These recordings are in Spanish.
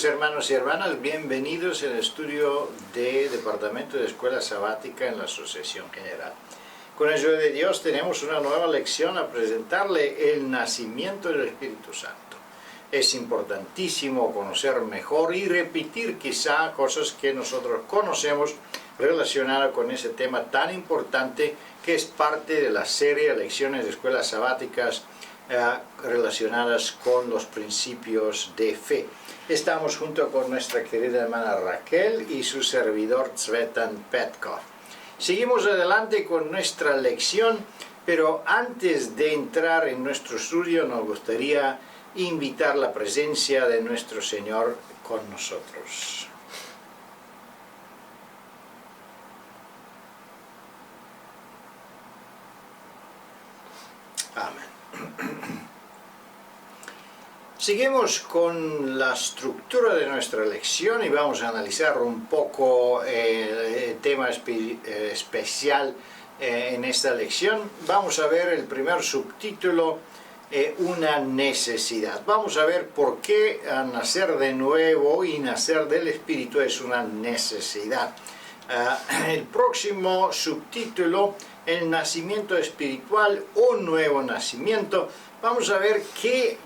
hermanos y hermanas, bienvenidos al estudio de Departamento de Escuela Sabática en la Asociación General. Con la ayuda de Dios tenemos una nueva lección a presentarle, el nacimiento del Espíritu Santo. Es importantísimo conocer mejor y repetir quizá cosas que nosotros conocemos relacionadas con ese tema tan importante que es parte de la serie de lecciones de escuelas sabáticas relacionadas con los principios de fe. Estamos junto con nuestra querida hermana Raquel y su servidor Tzvetan Petkov. Seguimos adelante con nuestra lección, pero antes de entrar en nuestro estudio nos gustaría invitar la presencia de nuestro Señor con nosotros. Amén. Seguimos con la estructura de nuestra lección y vamos a analizar un poco el tema especial en esta lección. Vamos a ver el primer subtítulo, una necesidad. Vamos a ver por qué nacer de nuevo y nacer del Espíritu es una necesidad. El próximo subtítulo, el nacimiento espiritual o nuevo nacimiento. Vamos a ver qué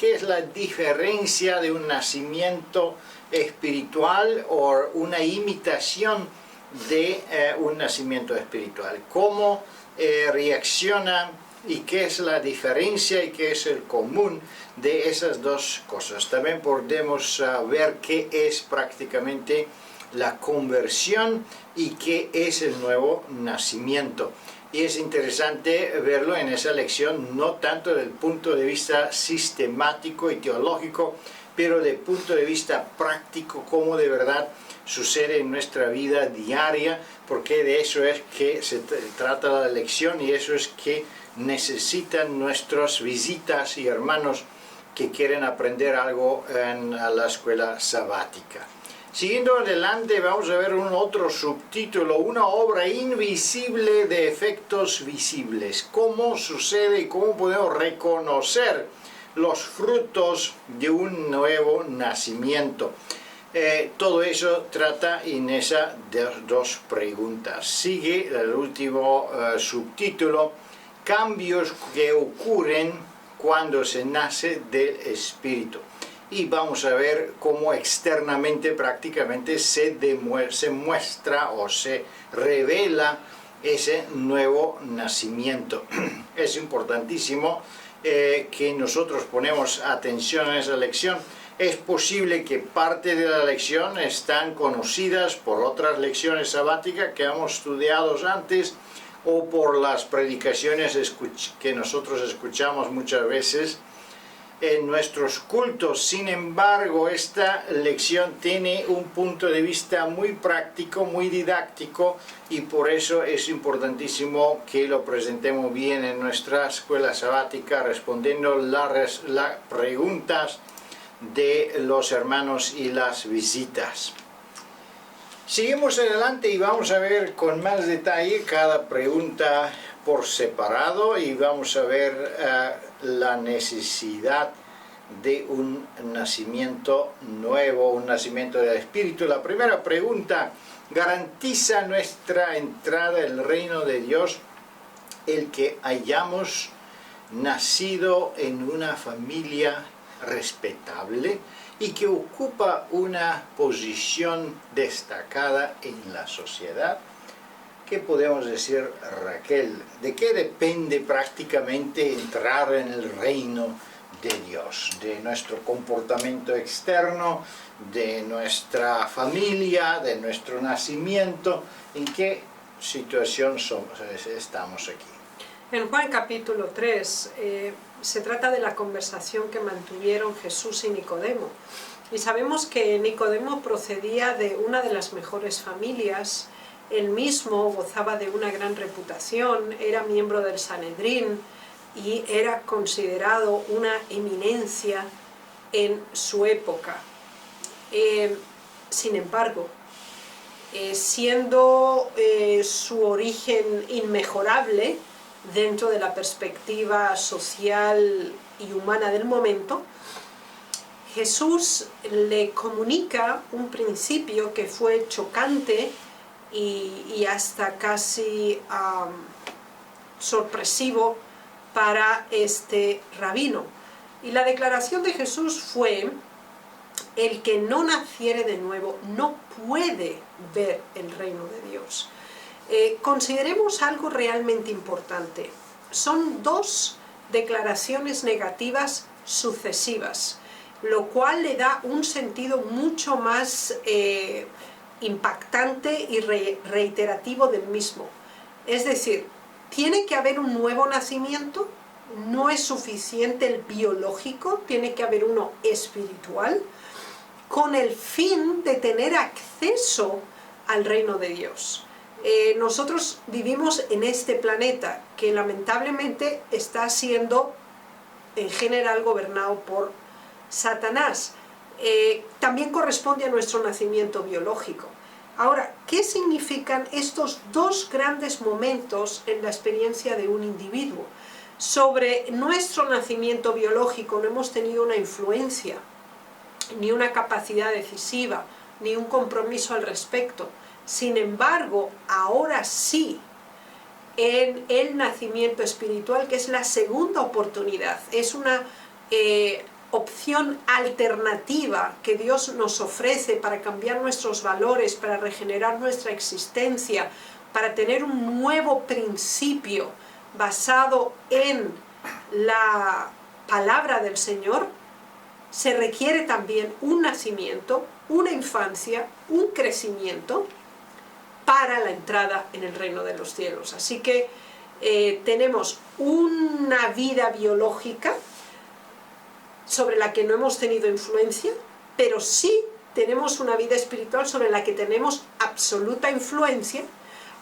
es la diferencia de un nacimiento espiritual o una imitación de un nacimiento espiritual. Cómo reacciona y qué es la diferencia y qué es el común de esas dos cosas. También podemos ver qué es prácticamente la conversión y qué es el nuevo nacimiento. Y es interesante verlo en esa lección, no tanto desde el punto de vista sistemático y teológico, pero desde el punto de vista práctico, cómo de verdad sucede en nuestra vida diaria, porque de eso es que se trata la lección y eso es que necesitan nuestras visitas y hermanos que quieren aprender algo en la escuela sabática. Siguiendo adelante vamos a ver un otro subtítulo, una obra invisible de efectos visibles. ¿Cómo sucede y cómo podemos reconocer los frutos de un nuevo nacimiento? Todo eso trata en esas dos preguntas. Sigue el último subtítulo, cambios que ocurren cuando se nace del Espíritu. Y vamos a ver cómo externamente prácticamente se muestra o se revela ese nuevo nacimiento. Es importantísimo que nosotros ponemos atención a esa lección. Es posible que parte de la lección están conocidas por otras lecciones sabáticas que hemos estudiado antes o por las predicaciones que nosotros escuchamos muchas veces en nuestros cultos. Sin embargo, esta lección tiene un punto de vista muy práctico, muy didáctico, y por eso es importantísimo que lo presentemos bien en nuestra escuela sabática, respondiendo las preguntas de los hermanos y las visitas. Seguimos adelante y vamos a ver con más detalle cada pregunta por separado y vamos a ver la necesidad de un nacimiento nuevo, un nacimiento del Espíritu. La primera pregunta, ¿garantiza nuestra entrada al reino de Dios el que hayamos nacido en una familia respetable y que ocupa una posición destacada en la sociedad? ¿Qué podemos decir, Raquel? ¿De qué depende prácticamente entrar en el reino de Dios? ¿De nuestro comportamiento externo, de nuestra familia, de nuestro nacimiento? ¿En qué situación estamos aquí? En Juan capítulo 3 se trata de la conversación que mantuvieron Jesús y Nicodemo. Y sabemos que Nicodemo procedía de una de las mejores familias. Él mismo gozaba de una gran reputación, era miembro del Sanedrín y era considerado una eminencia en su época. Sin embargo, siendo su origen inmejorable dentro de la perspectiva social y humana del momento, Jesús le comunica un principio que fue chocante y hasta casi sorpresivo para este rabino. Y la declaración de Jesús fue: el que no naciere de nuevo no puede ver el reino de Dios. Consideremos algo realmente importante. Son dos declaraciones negativas sucesivas, lo cual le da un sentido mucho más impactante y reiterativo del mismo. Es decir, tiene que haber un nuevo nacimiento, no es suficiente el biológico, tiene que haber uno espiritual, con el fin de tener acceso al reino de Dios. Nosotros vivimos en este planeta que lamentablemente está siendo en general gobernado por Satanás. También corresponde a nuestro nacimiento biológico. Ahora, ¿qué significan estos dos grandes momentos en la experiencia de un individuo? Sobre nuestro nacimiento biológico no hemos tenido una influencia, ni una capacidad decisiva, ni un compromiso al respecto. Sin embargo, ahora sí, en el nacimiento espiritual, que es la segunda oportunidad, es una opción alternativa que Dios nos ofrece para cambiar nuestros valores, para regenerar nuestra existencia, para tener un nuevo principio basado en la palabra del Señor. Se requiere también un nacimiento, una infancia, un crecimiento para la entrada en el reino de los cielos. Así que tenemos una vida biológica sobre la que no hemos tenido influencia, pero sí tenemos una vida espiritual sobre la que tenemos absoluta influencia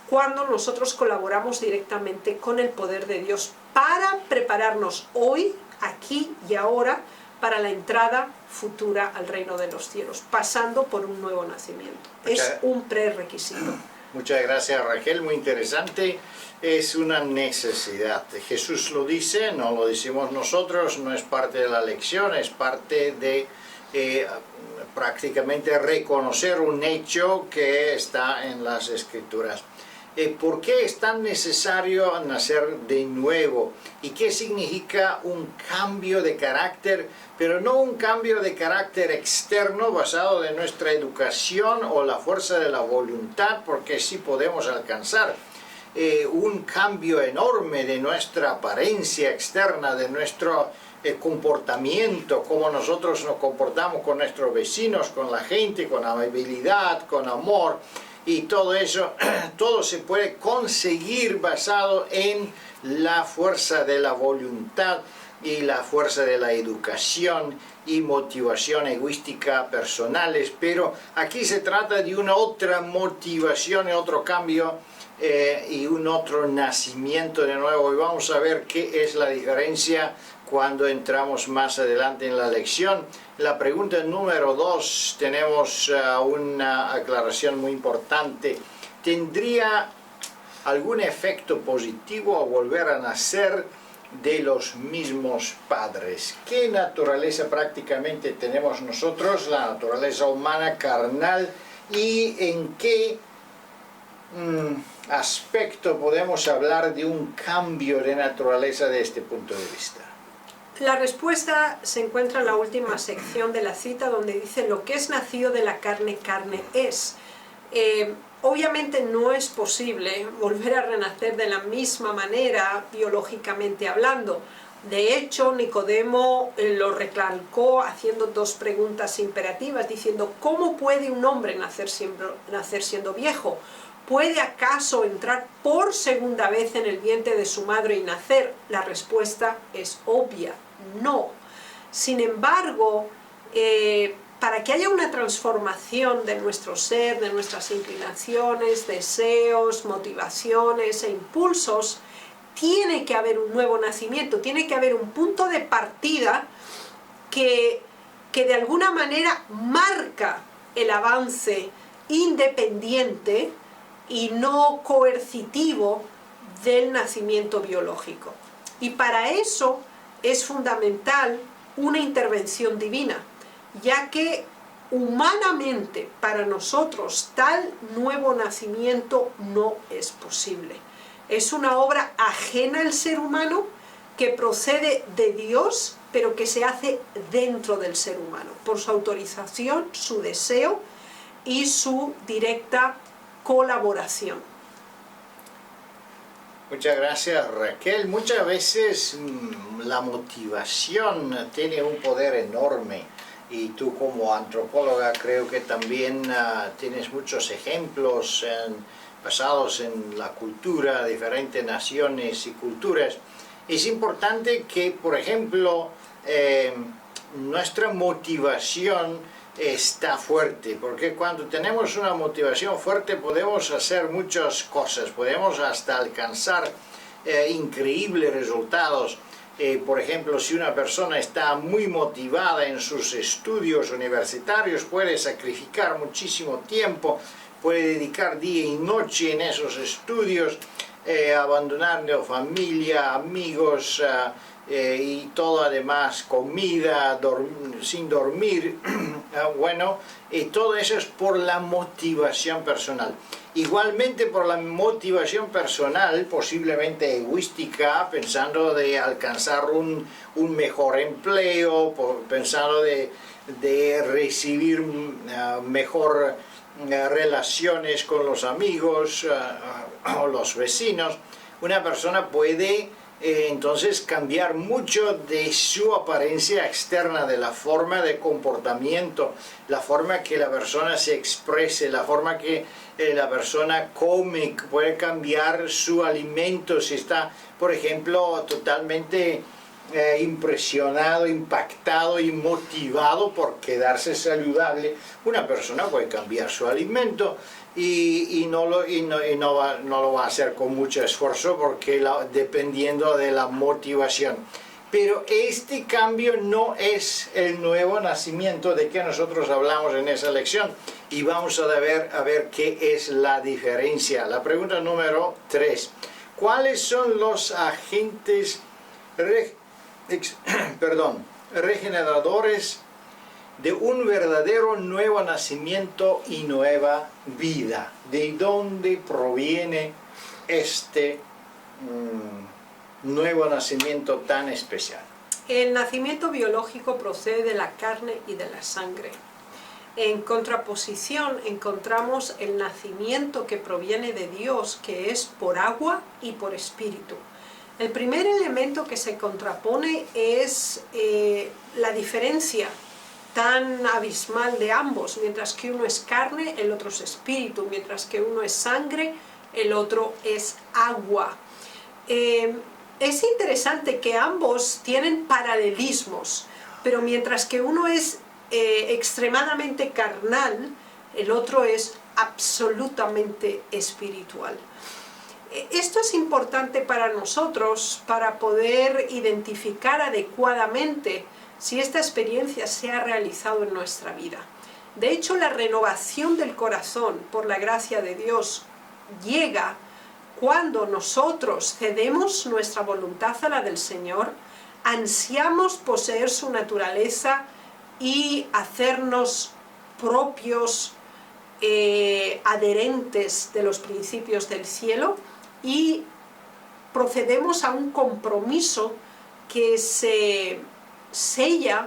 cuando nosotros colaboramos directamente con el poder de Dios para prepararnos hoy, aquí y ahora, para la entrada futura al reino de los cielos, pasando por un nuevo nacimiento. Es un prerequisito. Muchas gracias, Raquel, muy interesante. Es una necesidad. Jesús lo dice, no lo decimos nosotros, no es parte de la lección, es parte de prácticamente reconocer un hecho que está en las Escrituras. ¿Por qué es tan necesario nacer de nuevo? ¿Y qué significa un cambio de carácter? Pero no un cambio de carácter externo basado en nuestra educación o la fuerza de la voluntad, porque sí podemos alcanzar un cambio enorme de nuestra apariencia externa, de nuestro comportamiento, cómo nosotros nos comportamos con nuestros vecinos, con la gente, con amabilidad, con amor. Y todo eso, todo se puede conseguir basado en la fuerza de la voluntad y la fuerza de la educación y motivación egoística personales. Pero aquí se trata de una otra motivación y otro cambio y un otro nacimiento de nuevo. Y vamos a ver qué es la diferencia cuando entramos más adelante en la lección. La pregunta número 2, tenemos una aclaración muy importante. ¿Tendría algún efecto positivo a volver a nacer de los mismos padres? ¿Qué naturaleza prácticamente tenemos nosotros, la naturaleza humana carnal, y en qué aspecto podemos hablar de un cambio de naturaleza de este punto de vista? La respuesta se encuentra en la última sección de la cita, donde dice: lo que es nacido de la carne, carne es. Obviamente no es posible volver a renacer de la misma manera biológicamente hablando. De hecho, Nicodemo lo recalcó haciendo dos preguntas imperativas, diciendo: ¿cómo puede un hombre nacer siendo viejo? ¿Puede acaso entrar por segunda vez en el vientre de su madre y nacer? La respuesta es obvia: no. Sin embargo, para que haya una transformación de nuestro ser, de nuestras inclinaciones, deseos, motivaciones e impulsos, tiene que haber un nuevo nacimiento, tiene que haber un punto de partida que de alguna manera marca el avance independiente y no coercitivo del nacimiento biológico. Y para eso es fundamental una intervención divina. ya que humanamente para nosotros tal nuevo nacimiento no es posible. Es una obra ajena al ser humano que procede de Dios, pero que se hace dentro del ser humano, por su autorización, su deseo y su directa colaboración. Muchas gracias, Raquel. Muchas veces la motivación tiene un poder enorme y tú como antropóloga creo que también tienes muchos ejemplos basados en la cultura, diferentes naciones y culturas. Es importante que, por ejemplo, nuestra motivación está fuerte, porque cuando tenemos una motivación fuerte podemos hacer muchas cosas, podemos hasta alcanzar increíbles resultados. Por ejemplo, si una persona está muy motivada en sus estudios universitarios, puede sacrificar muchísimo tiempo, puede dedicar día y noche en esos estudios, abandonar la familia, amigos y todo, además comida, sin dormir, bueno, y todo eso es por la motivación personal. Igualmente por la motivación personal, posiblemente egoística, pensando de alcanzar un mejor empleo, pensando de recibir mejor relaciones con los amigos o los vecinos, una persona puede entonces cambiar mucho de su apariencia externa, de la forma de comportamiento, la forma que la persona se exprese, la forma que la persona come, puede cambiar su alimento si está, por ejemplo, totalmente impresionado, impactado y motivado por quedarse saludable. Una persona puede cambiar su alimento y no lo va a hacer con mucho esfuerzo porque dependiendo de la motivación. Pero este cambio no es el nuevo nacimiento de que nosotros hablamos en esa lección y vamos a ver qué es la diferencia. La pregunta número 3. ¿Cuáles son los agentes regeneradores de un verdadero nuevo nacimiento y nueva vida? ¿De dónde proviene este nuevo nacimiento tan especial? El nacimiento biológico procede de la carne y de la sangre. En contraposición encontramos el nacimiento que proviene de Dios, que es por agua y por espíritu. El primer elemento que se contrapone es la diferencia tan abismal de ambos. Mientras que uno es carne, el otro es espíritu. Mientras que uno es sangre, el otro es agua. Es interesante que ambos tienen paralelismos, pero mientras que uno es extremadamente carnal, el otro es absolutamente espiritual. Esto es importante para nosotros para poder identificar adecuadamente si esta experiencia se ha realizado en nuestra vida. De hecho, la renovación del corazón por la gracia de Dios llega cuando nosotros cedemos nuestra voluntad a la del Señor, ansiamos poseer su naturaleza y hacernos propios adherentes de los principios del cielo, y procedemos a un compromiso que se sella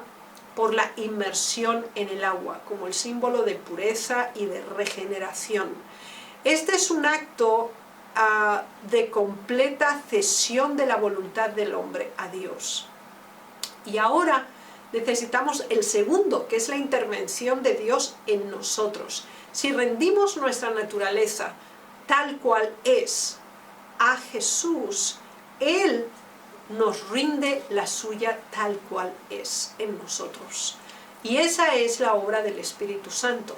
por la inmersión en el agua, como el símbolo de pureza y de regeneración. Este es un acto de completa cesión de la voluntad del hombre a Dios. Y ahora necesitamos el segundo, que es la intervención de Dios en nosotros. Si rendimos nuestra naturaleza tal cual es a Jesús, Él nos rinde la suya tal cual es en nosotros. Y esa es la obra del Espíritu Santo.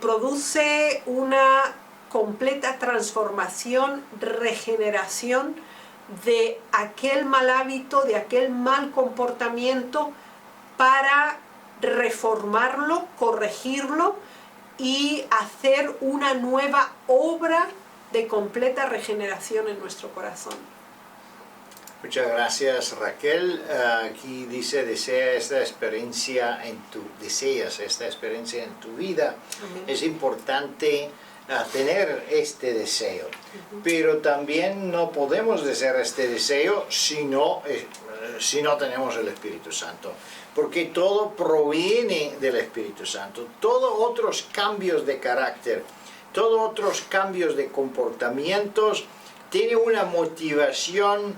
Produce una completa transformación, regeneración de aquel mal hábito, de aquel mal comportamiento, para reformarlo, corregirlo y hacer una nueva obra de completa regeneración en nuestro corazón. Muchas gracias, Raquel. Aquí dice, deseas esta experiencia en tu vida. Amén. Es importante tener este deseo, pero también no podemos desear este deseo si no tenemos el Espíritu Santo, porque todo proviene del Espíritu Santo. Todos otros cambios de carácter, todos otros cambios de comportamientos tienen una motivación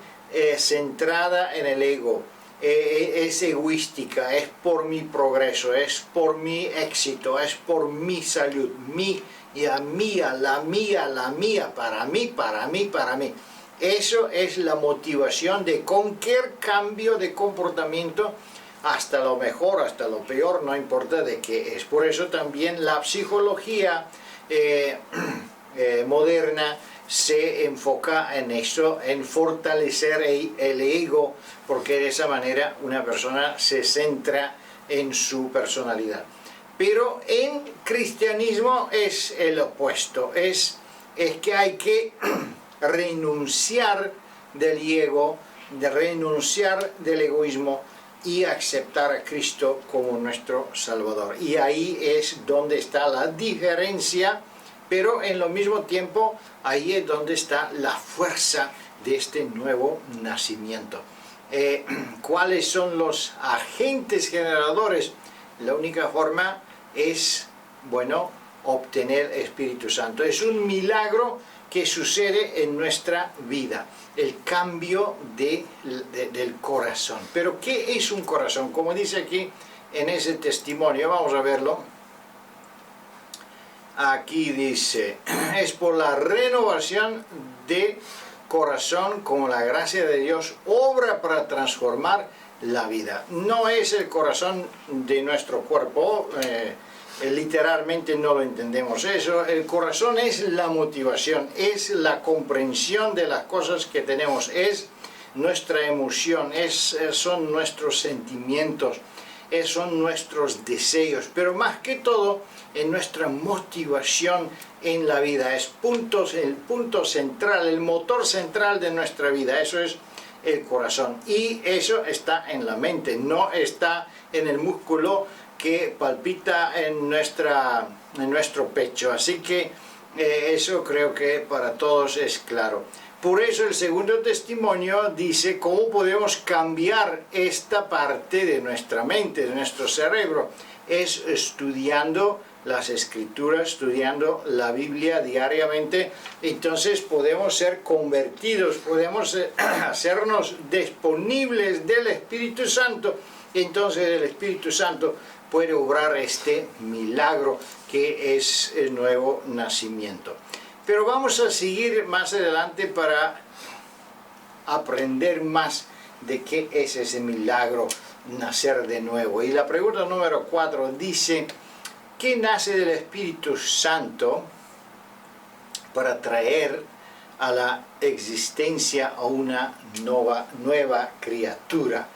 centrada en el ego. Es egoística, es por mi progreso, es por mi éxito, es por mi salud, la mía, para mí. Eso es la motivación de cualquier cambio de comportamiento, hasta lo mejor, hasta lo peor, no importa de qué es. Por eso también la psicología moderna se enfoca en eso, en fortalecer el ego, porque de esa manera una persona se centra en su personalidad. Pero en cristianismo es el opuesto, es que hay que renunciar del ego, de renunciar del egoísmo y aceptar a Cristo como nuestro Salvador. Y ahí es donde está la diferencia, pero en lo mismo tiempo ahí es donde está la fuerza de este nuevo nacimiento. ¿Cuáles son los agentes generadores? La única forma es, bueno, obtener Espíritu Santo. Es un milagro que sucede en nuestra vida, el cambio del corazón. Pero ¿qué es un corazón? Como dice aquí en ese testimonio, vamos a verlo. Aquí dice, es por la renovación de corazón como la gracia de Dios obra para transformar la vida. No es el corazón de nuestro cuerpo, literalmente no lo entendemos eso. El corazón es la motivación, es la comprensión de las cosas que tenemos, es nuestra emoción, son nuestros sentimientos, son nuestros deseos, pero más que todo en nuestra motivación en la vida. Es el punto central, el motor central de nuestra vida. Eso es el corazón, y eso está en la mente, no está en el músculo que palpita en nuestro pecho. Así que eso creo que para todos es claro. Por eso el segundo testimonio dice cómo podemos cambiar esta parte de nuestra mente, de nuestro cerebro. Es estudiando las Escrituras, estudiando la Biblia diariamente. Entonces podemos ser convertidos, podemos hacernos disponibles del Espíritu Santo. Entonces el Espíritu Santo puede obrar este milagro que es el nuevo nacimiento. Pero vamos a seguir más adelante para aprender más de qué es ese milagro, nacer de nuevo. Y la pregunta número 4 dice, ¿qué nace del Espíritu Santo para traer a la existencia a una nueva criatura?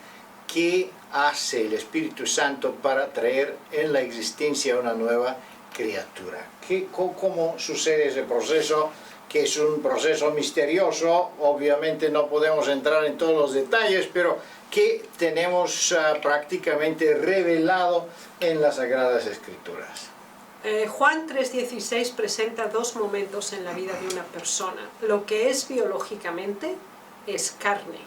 ¿Qué hace el Espíritu Santo para traer en la existencia a una nueva criatura? ¿Cómo sucede ese proceso? Que es un proceso misterioso, obviamente no podemos entrar en todos los detalles, pero que tenemos prácticamente revelado en las Sagradas Escrituras. Juan 3:16 presenta dos momentos en la vida de una persona. Lo que es biológicamente es carne.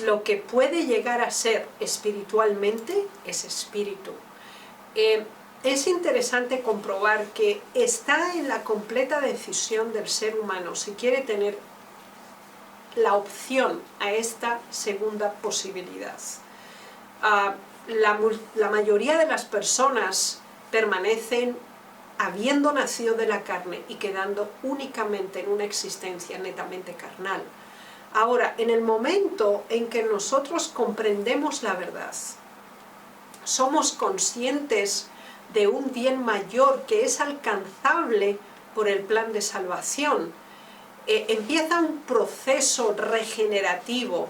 Lo que puede llegar a ser espiritualmente es espíritu. Es interesante comprobar que está en la completa decisión del ser humano si quiere tener la opción a esta segunda posibilidad. La mayoría de las personas permanecen habiendo nacido de la carne y quedando únicamente en una existencia netamente carnal. Ahora, en el momento en que nosotros comprendemos la verdad, somos conscientes de un bien mayor que es alcanzable por el plan de salvación, empieza un proceso regenerativo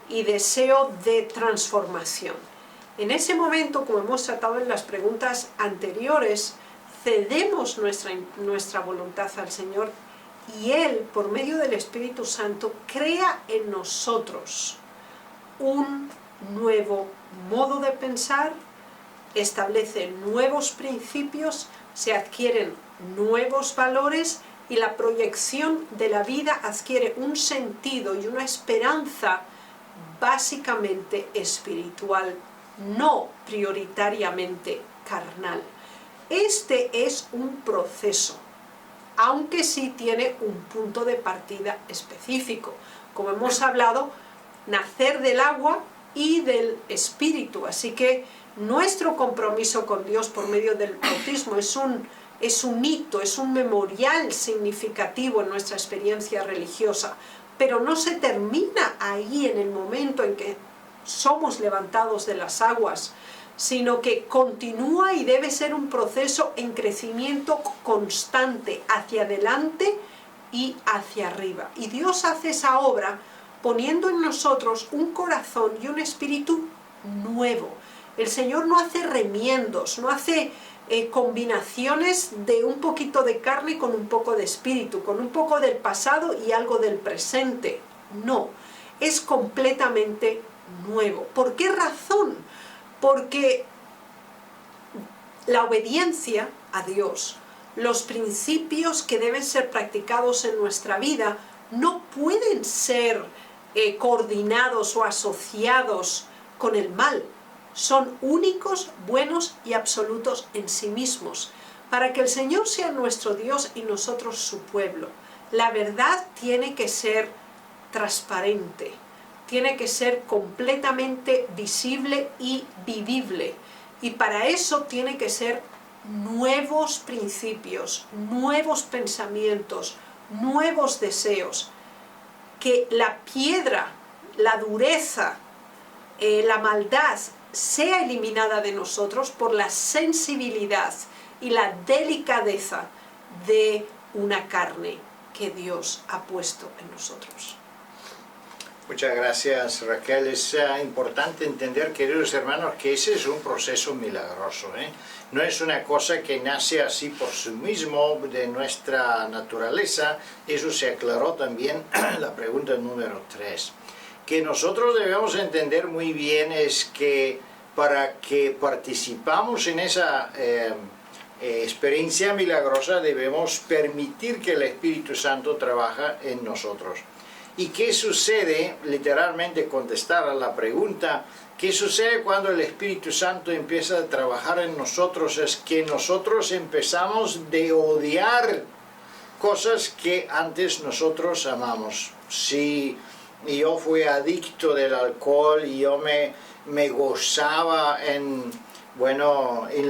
y deseo de transformación. En ese momento, como hemos tratado en las preguntas anteriores, cedemos nuestra voluntad al Señor y Él, por medio del Espíritu Santo, crea en nosotros un nuevo modo de pensar, establece nuevos principios, se adquieren nuevos valores y la proyección de la vida adquiere un sentido y una esperanza básicamente espiritual, no prioritariamente carnal. Este es un proceso, aunque sí tiene un punto de partida específico. Como hemos hablado, nacer del agua y del espíritu. Así que nuestro compromiso con Dios por medio del bautismo es un hito, es un memorial significativo en nuestra experiencia religiosa. Pero no se termina ahí en el momento en que somos levantados de las aguas, sino que continúa y debe ser un proceso en crecimiento constante hacia adelante y hacia arriba. Y Dios hace esa obra poniendo en nosotros un corazón y un espíritu nuevo. El Señor no hace remiendos, no hace combinaciones de un poquito de carne con un poco de espíritu, con un poco del pasado y algo del presente. No, es completamente nuevo. ¿Por qué razón? Porque la obediencia a Dios, los principios que deben ser practicados en nuestra vida, no pueden ser coordinados o asociados con el mal. Son únicos, buenos y absolutos en sí mismos. Para que el Señor sea nuestro Dios y nosotros su pueblo, la verdad tiene que ser transparente, tiene que ser completamente visible y vivible. Y para eso tiene que ser nuevos principios, nuevos pensamientos, nuevos deseos. Que la piedra, la dureza, la maldad sea eliminada de nosotros por la sensibilidad y la delicadeza de una carne que Dios ha puesto en nosotros. Muchas gracias, Raquel. Es importante entender, queridos hermanos, que ese es un proceso milagroso, No es una cosa que nace así por sí mismo de nuestra naturaleza. Eso se aclaró también en la pregunta número 3. Que nosotros debemos entender muy bien es que para que participamos en esa experiencia milagrosa debemos permitir que el Espíritu Santo trabaje en nosotros. ¿Y qué sucede? Literalmente contestar a la pregunta, ¿qué sucede cuando el Espíritu Santo empieza a trabajar en nosotros? Es que nosotros empezamos de odiar cosas que antes nosotros amamos. Si yo fui adicto del alcohol y yo me gozaba en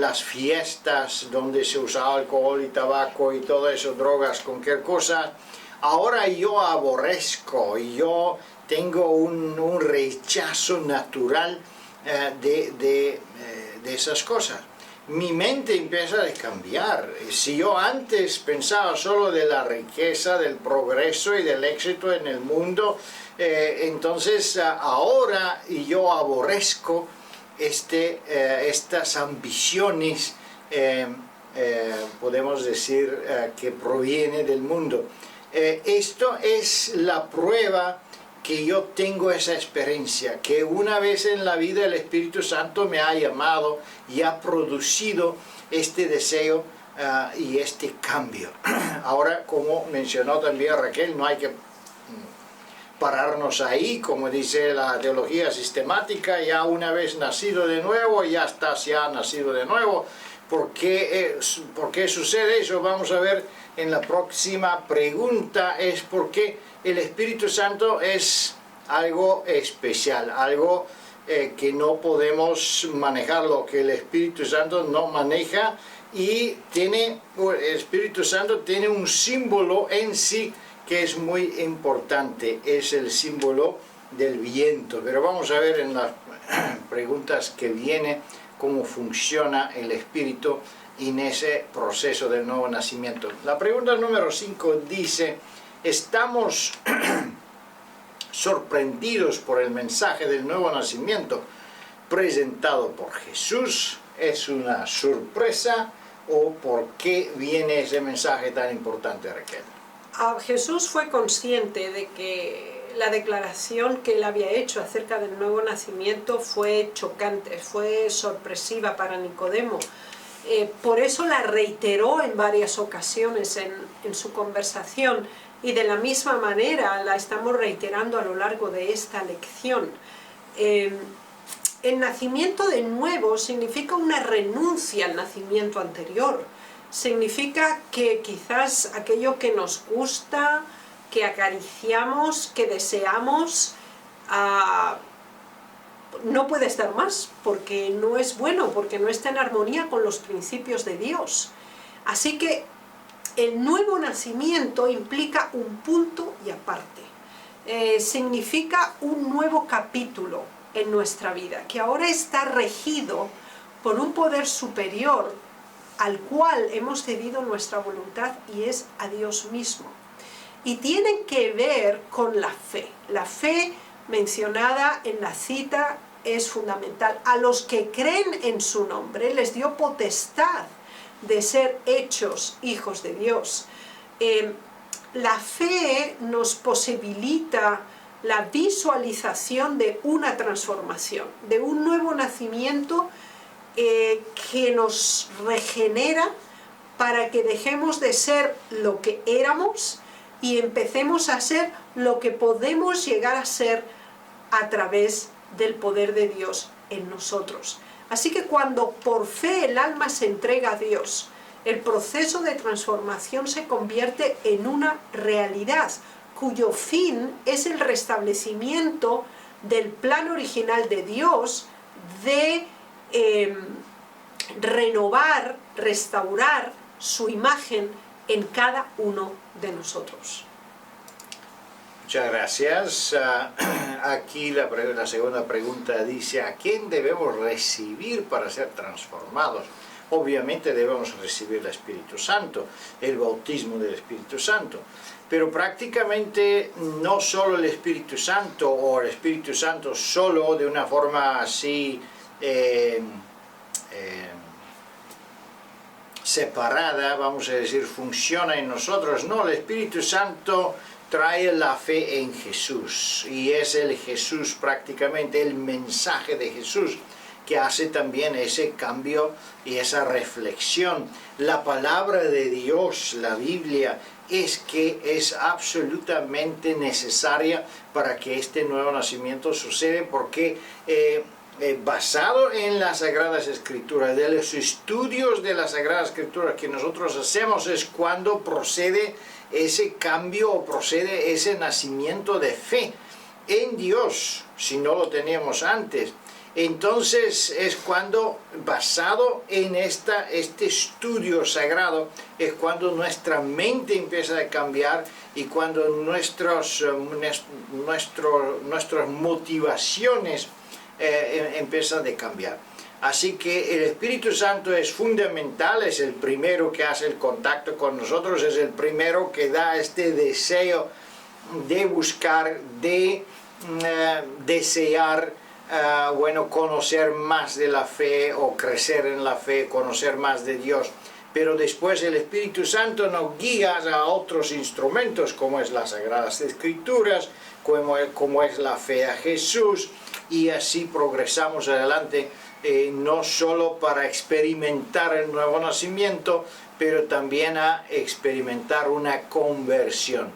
las fiestas donde se usaba alcohol y tabaco y todo eso, drogas, cualquier cosa, ahora yo aborrezco y yo tengo un rechazo natural de esas cosas. Mi mente empieza a cambiar. Si yo antes pensaba solo de la riqueza, del progreso y del éxito en el mundo, entonces ahora yo aborrezco estas ambiciones, podemos decir, que provienen del mundo. Esto es la prueba que yo tengo esa experiencia, que una vez en la vida el Espíritu Santo me ha llamado y ha producido este deseo y este cambio. Ahora, como mencionó también Raquel, no hay que pararnos ahí, como dice la teología sistemática, ya una vez nacido de nuevo, ya estás ya nacido de nuevo. ¿Por qué sucede eso? Vamos a ver en la próxima pregunta. Es porque el Espíritu Santo es algo especial, algo que no podemos manejarlo, que el Espíritu Santo no maneja, y el Espíritu Santo tiene un símbolo en sí que es muy importante, es el símbolo del viento. Pero vamos a ver en las preguntas que vienen cómo funciona el Espíritu en ese proceso del nuevo nacimiento. La pregunta número 5 dice, ¿estamos sorprendidos por el mensaje del nuevo nacimiento presentado por Jesús? ¿Es una sorpresa o por qué viene ese mensaje tan importante, Raquel? Jesús fue consciente de que la la declaración que él había hecho acerca del nuevo nacimiento fue chocante, fue sorpresiva para Nicodemo. Por eso la reiteró en varias ocasiones en su conversación, y de la misma manera la estamos reiterando a lo largo de esta lección. El nacimiento de nuevo significa una renuncia al nacimiento anterior. Significa que quizás aquello que nos gusta, que acariciamos, que deseamos, no puede estar más, porque no es bueno, porque no está en armonía con los principios de Dios. Así que el nuevo nacimiento implica un punto y aparte. Significa un nuevo capítulo en nuestra vida, que ahora está regido por un poder superior al cual hemos cedido nuestra voluntad, y es a Dios mismo. Y tienen que ver con la fe. La fe mencionada en la cita es fundamental. A los que creen en su nombre les dio potestad de ser hechos hijos de Dios. La fe nos posibilita la visualización de una transformación, de un nuevo nacimiento que nos regenera para que dejemos de ser lo que éramos y empecemos a ser lo que podemos llegar a ser a través del poder de Dios en nosotros. Así que cuando por fe el alma se entrega a Dios, el proceso de transformación se convierte en una realidad, cuyo fin es el restablecimiento del plan original de Dios de renovar, restaurar su imagen en cada uno de nosotros. Muchas gracias. Aquí la segunda pregunta dice: ¿a quién debemos recibir para ser transformados? Obviamente debemos recibir el Espíritu Santo, el bautismo del Espíritu Santo. Pero prácticamente no solo el Espíritu Santo, o el Espíritu Santo solo de una forma así separada, vamos a decir, funciona en nosotros. No, el Espíritu Santo trae la fe en Jesús, y es el Jesús, prácticamente el mensaje de Jesús, que hace también ese cambio y esa reflexión. La palabra de Dios, la Biblia, es que es absolutamente necesaria para que este nuevo nacimiento suceda, porque basado en las Sagradas Escrituras, de los estudios de las Sagradas Escrituras que nosotros hacemos, es cuando procede ese cambio o procede ese nacimiento de fe en Dios, si no lo teníamos antes. Entonces es cuando, basado en este estudio sagrado, es cuando nuestra mente empieza a cambiar, y cuando nuestras motivaciones empiezan a cambiar. Así que el Espíritu Santo es fundamental, es el primero que hace el contacto con nosotros, es el primero que da este deseo de buscar, de desear, conocer más de la fe, o crecer en la fe, conocer más de Dios. Pero después el Espíritu Santo nos guía a otros instrumentos, como es las Sagradas Escrituras, como es la fe a Jesús, y así progresamos adelante, no solo para experimentar el nuevo nacimiento, pero también a experimentar una conversión.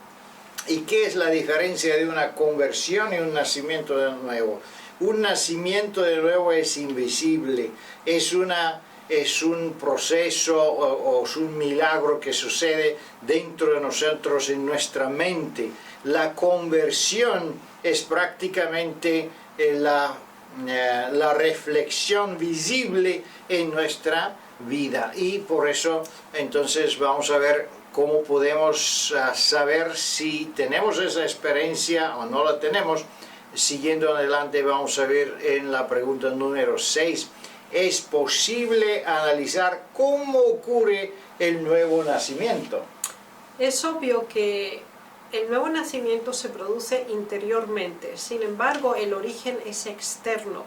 ¿Y qué es la diferencia de una conversión y un nacimiento de nuevo? Un nacimiento de nuevo es invisible, es un proceso o es un milagro que sucede dentro de nosotros, en nuestra mente. La conversión es prácticamente la reflexión visible en nuestra vida, y por eso entonces vamos a ver cómo podemos saber si tenemos esa experiencia o no la tenemos. Siguiendo adelante, vamos a ver en la pregunta número 6, ¿es posible analizar cómo ocurre el nuevo nacimiento? Es obvio que el nuevo nacimiento se produce interiormente, sin embargo el origen es externo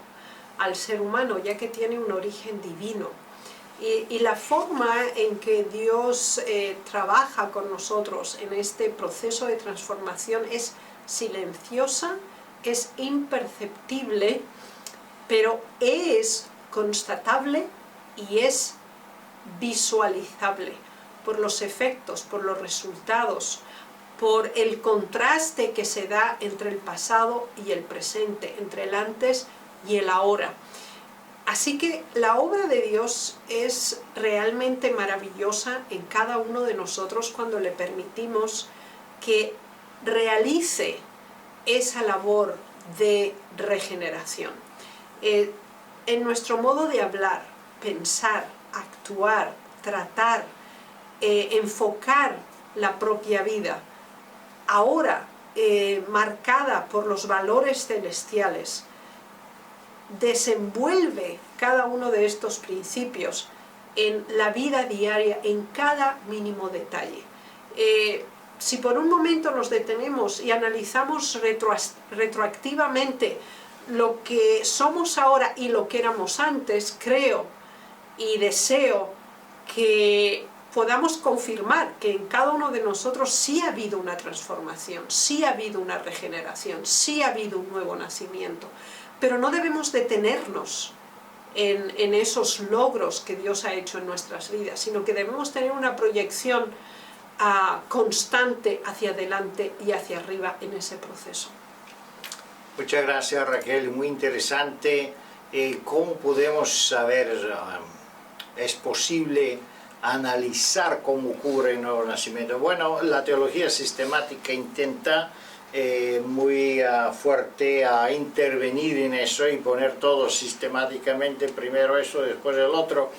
al ser humano, ya que tiene un origen divino. Y la forma en que Dios trabaja con nosotros en este proceso de transformación es silenciosa, es imperceptible, pero es constatable y es visualizable por los efectos, por los resultados, por el contraste que se da entre el pasado y el presente, entre el antes y el ahora. Así que la obra de Dios es realmente maravillosa en cada uno de nosotros cuando le permitimos que realice esa labor de regeneración. En nuestro modo de hablar, pensar, actuar, tratar, enfocar la propia vida, ahora marcada por los valores celestiales, desenvuelve cada uno de estos principios en la vida diaria, en cada mínimo detalle. Si por un momento nos detenemos y analizamos retroactivamente lo que somos ahora y lo que éramos antes, creo y deseo que podamos confirmar que en cada uno de nosotros sí ha habido una transformación, sí ha habido una regeneración, sí ha habido un nuevo nacimiento. Pero no debemos detenernos en esos logros que Dios ha hecho en nuestras vidas, sino que debemos tener una proyección constante hacia adelante y hacia arriba en ese proceso. Muchas gracias, Raquel, muy interesante. ¿Cómo podemos saber, es posible analizar cómo ocurre el nuevo nacimiento? Bueno, la teología sistemática intenta muy fuerte a intervenir en eso y poner todo sistemáticamente, primero eso, después el otro,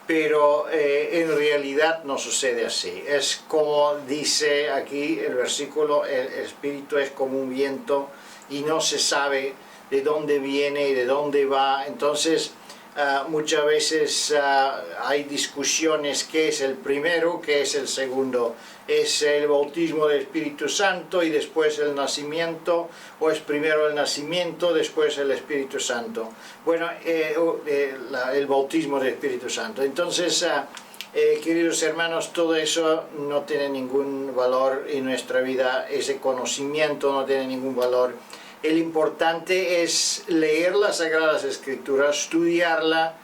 pero en realidad no sucede así. Es como dice aquí el versículo, el espíritu es como un viento y no se sabe de dónde viene y de dónde va. Entonces muchas veces hay discusiones: qué es el primero, qué es el segundo. ¿Es el bautismo del Espíritu Santo y después el nacimiento? ¿O es primero el nacimiento, después el Espíritu Santo? Bueno, el bautismo del Espíritu Santo. Entonces, queridos hermanos, todo eso no tiene ningún valor en nuestra vida. Ese conocimiento no tiene ningún valor. El importante es leer las Sagradas Escrituras, estudiarla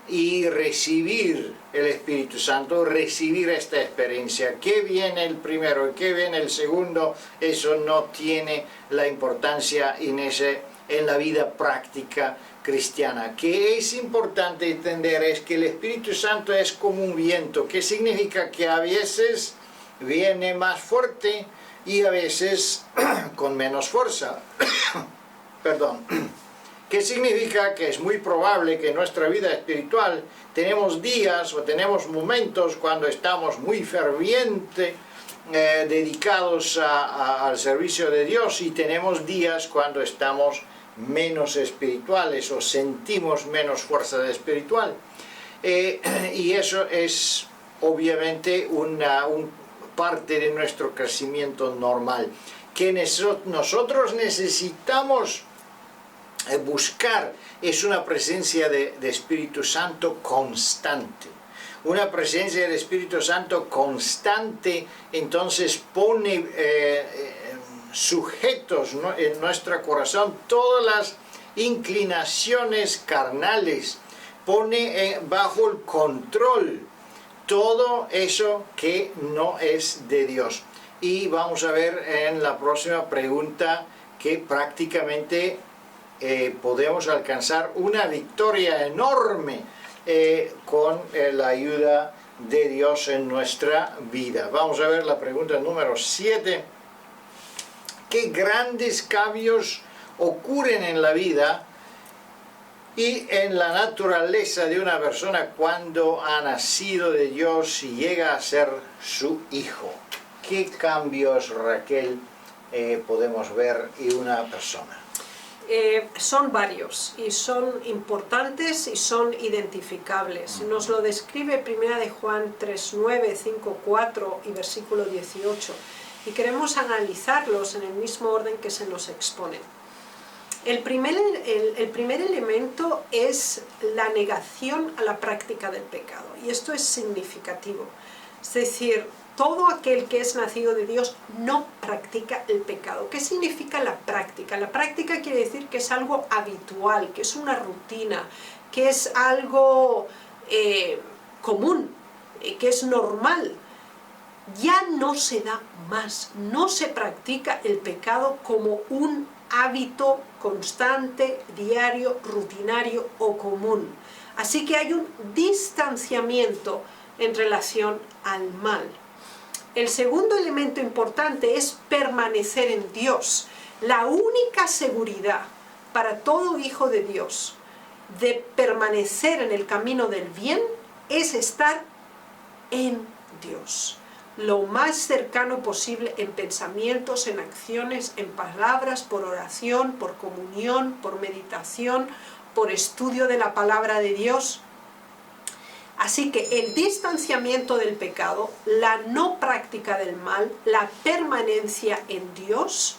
y recibir el Espíritu Santo, recibir esta experiencia. ¿Qué viene el primero? ¿Qué viene el segundo? Eso no tiene la importancia en la vida práctica cristiana. Que es importante entender es que el Espíritu Santo es como un viento, que significa que a veces viene más fuerte y a veces con menos fuerza. Perdón. ¿Qué significa? Que es muy probable que en nuestra vida espiritual tenemos días o tenemos momentos cuando estamos muy fervientes, dedicados al servicio de Dios, y tenemos días cuando estamos menos espirituales o sentimos menos fuerza espiritual. Y eso es obviamente una parte de nuestro crecimiento normal. Que nosotros necesitamos buscar es una presencia de Espíritu Santo constante. Una presencia del Espíritu Santo constante, entonces pone sujetos, ¿no?, en nuestro corazón todas las inclinaciones carnales, pone bajo el control todo eso que no es de Dios. Y vamos a ver en la próxima pregunta que prácticamente podemos alcanzar una victoria enorme con la ayuda de Dios en nuestra vida. Vamos a ver la pregunta número 7. ¿Qué grandes cambios ocurren en la vida y en la naturaleza de una persona cuando ha nacido de Dios y llega a ser su hijo? ¿Qué cambios, Raquel, podemos ver en una persona? Son varios y son importantes y son identificables. Nos lo describe 1 de Juan 3:9, 5:4 y versículo 18. Y queremos analizarlos en el mismo orden que se nos exponen. El primer elemento es la negación a la práctica del pecado. Y esto es significativo. Es decir, todo aquel que es nacido de Dios no practica el pecado. ¿Qué significa la práctica? La práctica quiere decir que es algo habitual, que es una rutina, que es algo común, que es normal. Ya no se da más, no se practica el pecado como un hábito constante, diario, rutinario o común. Así que hay un distanciamiento en relación al mal. El segundo elemento importante es permanecer en Dios. La única seguridad para todo hijo de Dios de permanecer en el camino del bien es estar en Dios. Lo más cercano posible en pensamientos, en acciones, en palabras, por oración, por comunión, por meditación, por estudio de la palabra de Dios. Así que el distanciamiento del pecado, la no práctica del mal, la permanencia en Dios,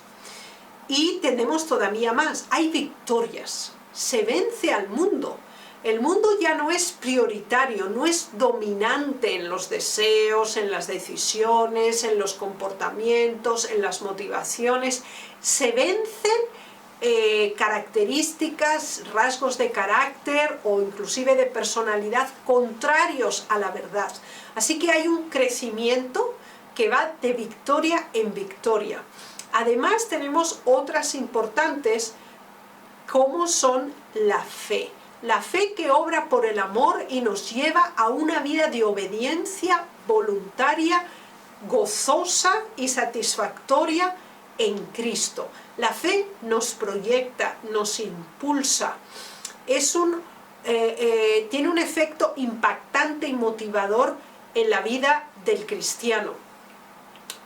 y tenemos todavía más, hay victorias, se vence al mundo. El mundo ya no es prioritario, no es dominante en los deseos, en las decisiones, en los comportamientos, en las motivaciones. Se vencen características, rasgos de carácter o inclusive de personalidad contrarios a la verdad. Así que hay un crecimiento que va de victoria en victoria. Además tenemos otras importantes como son la fe. La fe que obra por el amor y nos lleva a una vida de obediencia voluntaria, gozosa y satisfactoria en Cristo. La fe nos proyecta, nos impulsa. Tiene un efecto impactante y motivador en la vida del cristiano.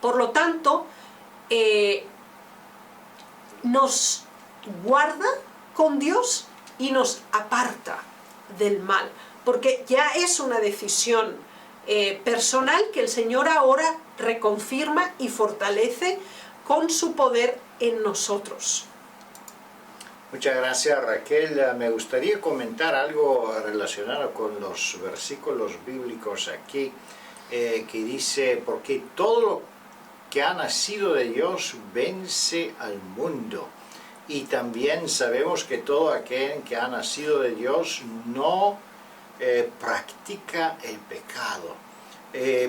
Por lo tanto, nos guarda con Dios y nos aparta del mal, porque ya es una decisión personal que el Señor ahora reconfirma y fortalece con su poder en nosotros. Muchas gracias, Raquel. Me gustaría comentar algo relacionado con los versículos bíblicos aquí, que dice, porque todo lo que ha nacido de Dios vence al mundo. Y también sabemos que todo aquel que ha nacido de Dios no practica el pecado.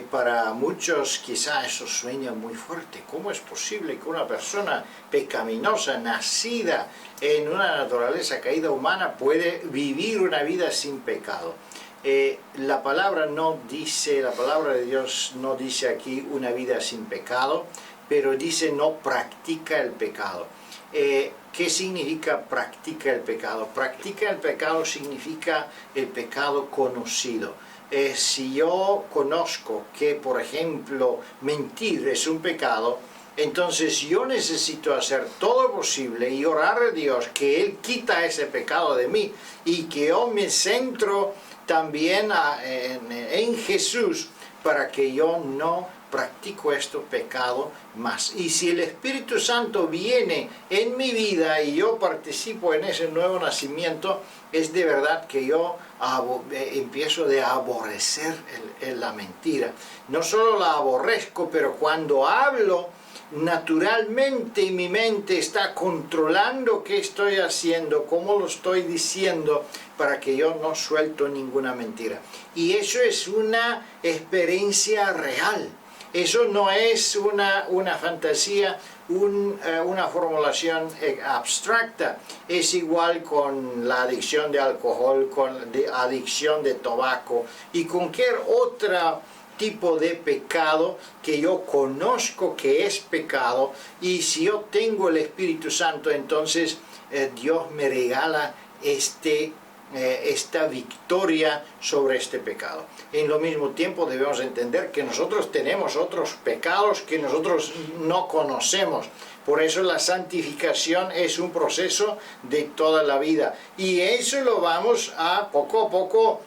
Para muchos quizá eso sueña muy fuerte. ¿Cómo es posible que una persona pecaminosa, nacida en una naturaleza caída humana, puede vivir una vida sin pecado? La palabra de Dios no dice aquí una vida sin pecado, pero dice no practica el pecado. ¿Qué significa practica el pecado? Practica el pecado significa el pecado conocido. Si yo conozco que, por ejemplo, mentir es un pecado, entonces yo necesito hacer todo lo posible y orar a Dios que Él quita ese pecado de mí y que yo me centro también en Jesús para que yo no practico este pecado más. Y si el Espíritu Santo viene en mi vida y yo participo en ese nuevo nacimiento, es de verdad que yo empiezo a aborrecer la mentira. No solo la aborrezco, pero cuando hablo, naturalmente mi mente está controlando qué estoy haciendo, cómo lo estoy diciendo, para que yo no suelto ninguna mentira. Y eso es una experiencia real. Eso no es una fantasía, una formulación abstracta. Es igual con la adicción de alcohol, con la adicción de tabaco y cualquier otro tipo de pecado que yo conozco que es pecado. Y si yo tengo el Espíritu Santo, entonces Dios me regala esta victoria sobre este pecado. En lo mismo tiempo debemos entender que nosotros tenemos otros pecados que nosotros no conocemos. Por eso la santificación es un proceso de toda la vida. Y eso lo vamos a poco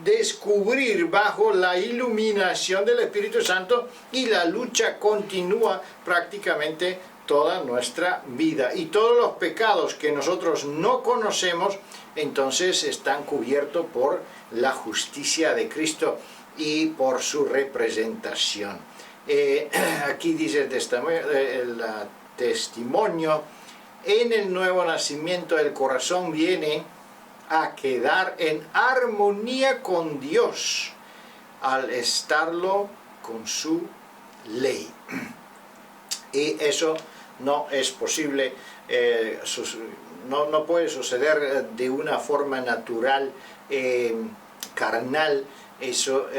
descubrir bajo la iluminación del Espíritu Santo, y la lucha continúa prácticamente toda nuestra vida. Y todos los pecados que nosotros no conocemos, entonces están cubiertos por la justicia de Cristo. y por su representación. Aquí dice el testimonio, en el nuevo nacimiento el corazón viene a quedar en armonía con Dios al estarlo con su ley. Y eso no es posible, no puede suceder de una forma natural, carnal. Eso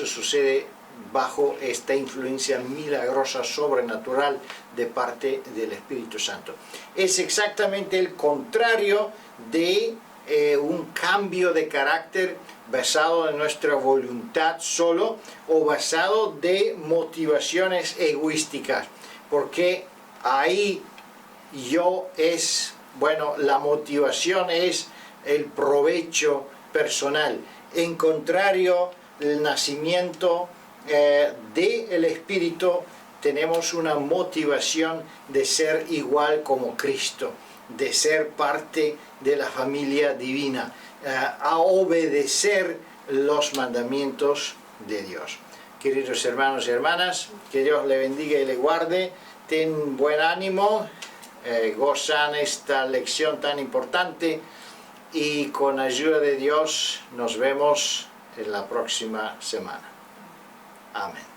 sucede bajo esta influencia milagrosa, sobrenatural de parte del Espíritu Santo. Es exactamente el contrario de un cambio de carácter basado en nuestra voluntad solo o basado de motivaciones egoísticas, porque ahí la motivación es el provecho personal. En contrario, el nacimiento del Espíritu, tenemos una motivación de ser igual como Cristo, de ser parte de la familia divina, a obedecer los mandamientos de Dios. Queridos hermanos y hermanas, que Dios le bendiga y le guarde. Ten buen ánimo, gozan esta lección tan importante y con ayuda de Dios nos vemos en la próxima semana. Amén.